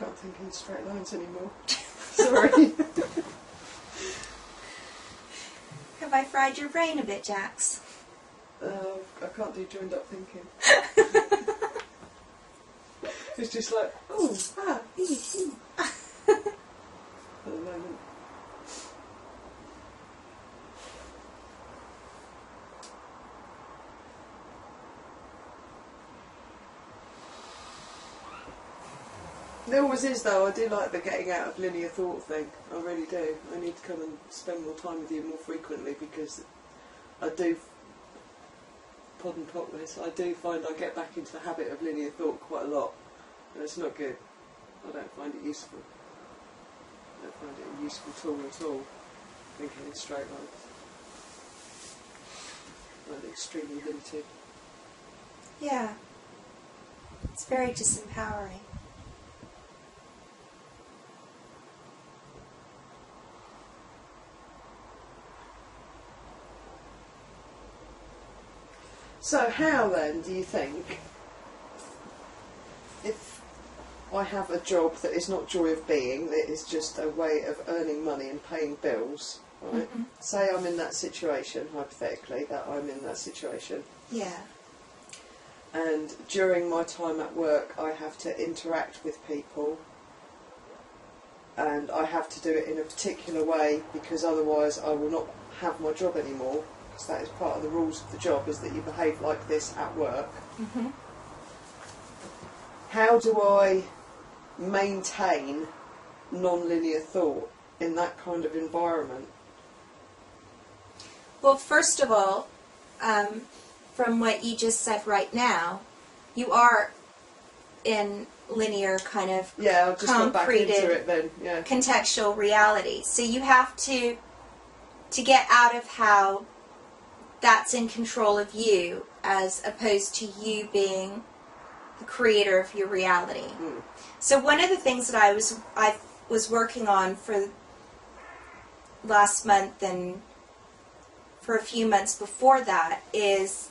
can't think in straight lines anymore. Sorry. Have I fried your brain a bit, Jax? I can't do joined up thinking. It's just like, oh, ah, at the moment. There always is, though. I do like the getting out of linear thought thing. I really do. I need to come and spend more time with you more frequently, because I do, pardon potless, I do find I get back into the habit of linear thought quite a lot. And it's not good. I don't find it useful. I don't find it a useful tool at all, thinking in straight lines. I find it extremely limited. Yeah. It's very disempowering. So how then do you think, if I have a job that is not joy of being, that is just a way of earning money and paying bills, right? Mm-hmm. Say I'm in that situation, hypothetically, that I'm in that situation. Yeah. And during my time at work I have to interact with people, and I have to do it in a particular way, because otherwise I will not have my job anymore. Because that is part of the rules of the job, is that you behave like this at work. Mm-hmm. How do I maintain non-linear thought in that kind of environment? Well, first of all, from what you just said right now, you are in linear kind of I'll just go back into it then. Yeah. Contextual reality. So you have to get out of how that's in control of you, as opposed to you being the creator of your reality. Mm. So one of the things that I was working on for last month and for a few months before that is,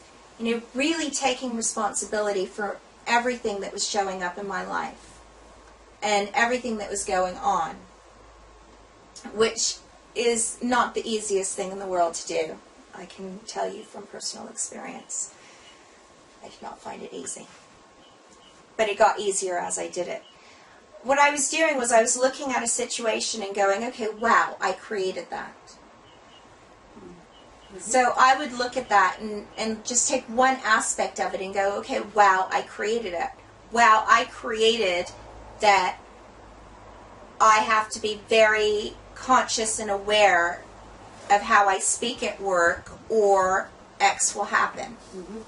really taking responsibility for everything that was showing up in my life and everything that was going on, which is not the easiest thing in the world to do. I can tell you from personal experience. I did not find it easy. But it got easier as I did it. What I was doing was I was looking at a situation and going, okay, wow, I created that. Mm-hmm. So I would look at that and just take one aspect of it and go, okay, wow, I created it. Wow, I created that I have to be very conscious and aware of how I speak at work, or X will happen. Mm-hmm.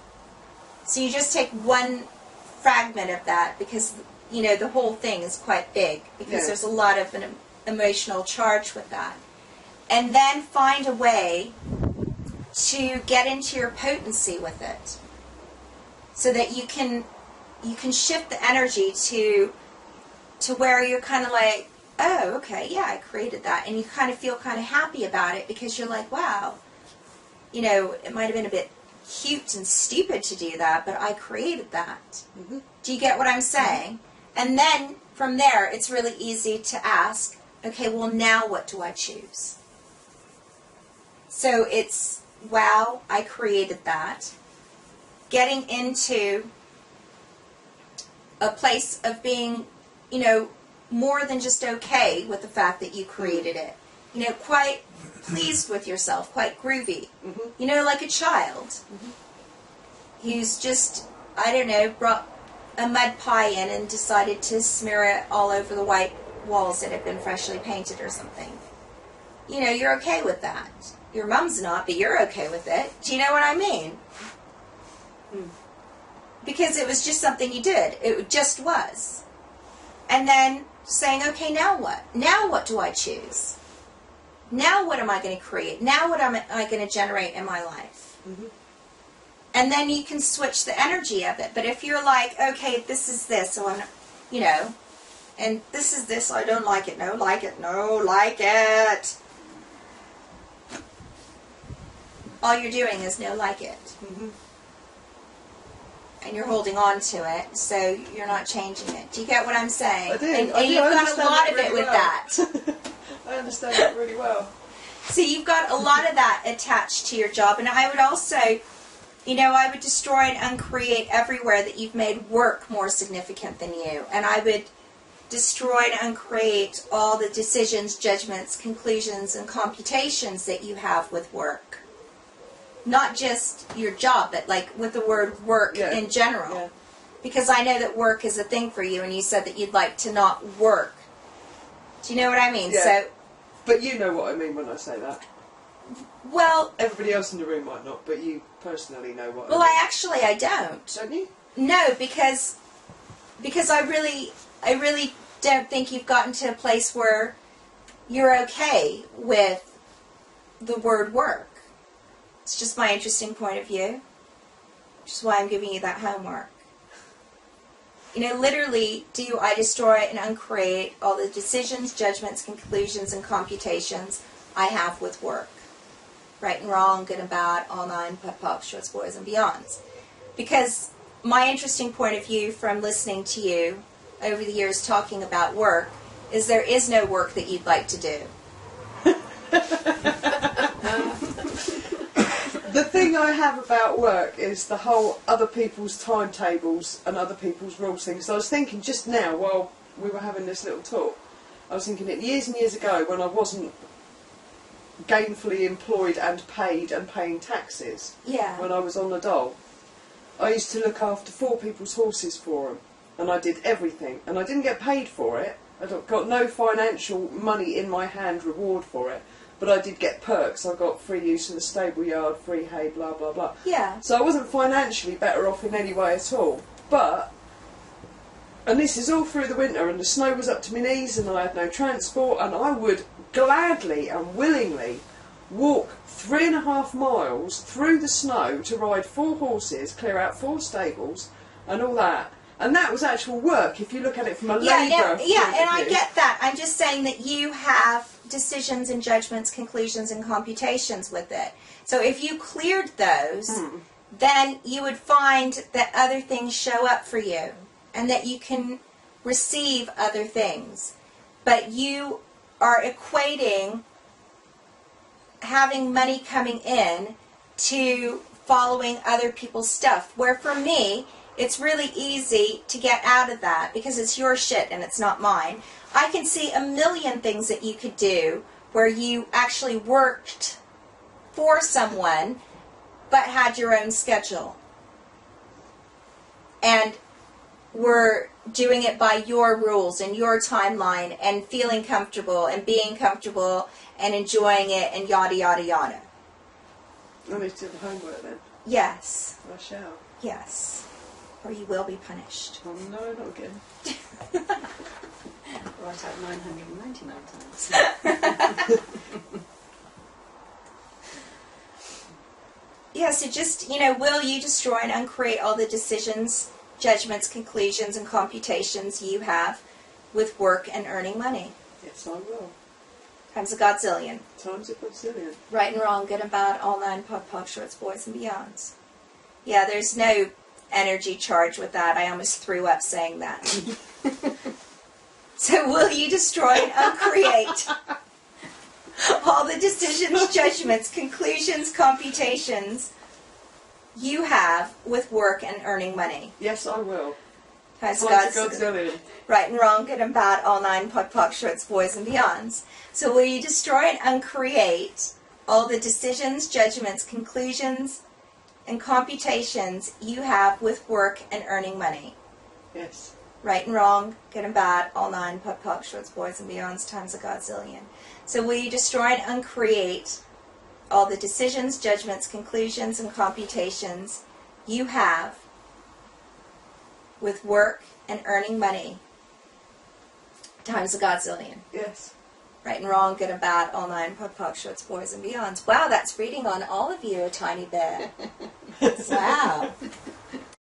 So you just take one fragment of that, because the whole thing is quite big, because there's a lot of an emotional charge with that, and then find a way to get into your potency with it, so that you can shift the energy to where you're kind of like, oh, okay, yeah, I created that. And you kind of feel kind of happy about it, because you're like, wow, it might have been a bit cute and stupid to do that, but I created that. Mm-hmm. Do you get what I'm saying? And then from there, it's really easy to ask, okay, well, now what do I choose? So it's, wow, I created that. Getting into a place of being, more than just okay with the fact that you created it. Quite pleased with yourself, quite groovy. Mm-hmm. Like a child. Mm-hmm. Who's just, brought a mud pie in and decided to smear it all over the white walls that have been freshly painted or something. You're okay with that. Your mom's not, but you're okay with it. Do you know what I mean? Mm. Because it was just something you did. It just was. And then saying, okay, now what? Now what do I choose? Now what am I going to create? Now what am I going to generate in my life? Mm-hmm. And then you can switch the energy of it. But if you're like, okay, this is this, so I'm, and this is this, I don't like it, no, like it, no, like it. All you're doing is no, like it. Mm-hmm. and you're holding on to it, so you're not changing it. Do you get what I'm saying? I do. And I do. you've I got a understand lot that of it really with well. that. I understand that really well. So you've got a lot of that attached to your job. And I would also, I would destroy and uncreate everywhere that you've made work more significant than you. And I would destroy and uncreate all the decisions, judgments, conclusions, and computations that you have with work. Not just your job, but like with the word work in general. Yeah. Because I know that work is a thing for you, and you said that you'd like to not work. Do you know what I mean? Yeah. So, but you know what I mean when I say that. well, Everybody else in the room might not, but you personally know what well, I mean. I don't. Don't you? No, because I really don't think you've gotten to a place where you're okay with the word work. It's just my interesting point of view, which is why I'm giving you that homework. Literally, do I destroy and uncreate all the decisions, judgments, conclusions, and computations I have with work? Right and wrong, good and bad, all nine, putt, pop, shorts, boys, and beyonds. Because my interesting point of view from listening to you over the years talking about work is there is no work that you'd like to do. The thing I have about work is the whole other people's timetables and other people's rules thing. So I was thinking just now while we were having this little talk, I was thinking it years and years ago when I wasn't gainfully employed and paid and paying taxes. Yeah. When I was on the dole, I used to look after 4 people's horses for them, and I did everything, and I didn't get paid for it. I got no financial money in my hand reward for it. But I did get perks. I got free use of the stable yard, free hay, blah, blah, blah. Yeah. So I wasn't financially better off in any way at all. But, and this is all through the winter, and the snow was up to my knees, and I had no transport, and I would gladly and willingly walk 3.5 miles through the snow to ride 4 horses, clear out 4 stables, and all that. And that was actual work, if you look at it from a labourer point of and I view. get that. I'm just saying that you have decisions and judgments, conclusions, and computations with it. So if you cleared those, then you would find that other things show up for you and that you can receive other things. But you are equating having money coming in to following other people's stuff. Where for me, it's really easy to get out of that because it's your shit and it's not mine. I can see a million things that you could do where you actually worked for someone but had your own schedule. And were doing it by your rules and your timeline and feeling comfortable and being comfortable and enjoying it and yada, yada, yada. I need to do the homework then. Yes. I shall. Yes. Or you will be punished. Oh, no, not again. Write out 999 times. Yeah, so just, will you destroy and uncreate all the decisions, judgments, conclusions, and computations you have with work and earning money? Yes, I will. Times a godzillion. Times a gazillion. Right and wrong, good and bad, all nine, pop, pop, shorts, boys, and beyonds. Yeah, there's no energy charge with that. I almost threw up saying that. So will you destroy and uncreate all the decisions, judgments, conclusions, computations you have with work and earning money? Yes, I will. Times Times a gazillion. right and wrong, good and bad, all nine, pop, pop, shorts, boys, and beyonds. So will you destroy and uncreate all the decisions, judgments, conclusions, and computations you have with work and earning money? Yes. Right and wrong, good and bad, all nine, putt, putt, shorts, boys, and beyonds, times a godzillion. So will you destroy and uncreate all the decisions, judgments, conclusions, and computations you have with work and earning money, times a godzillion? Yes. Right and wrong, good and bad, all nine, putt, putt, shorts, boys, and beyonds. Wow, that's reading on all of you a tiny bit. Wow.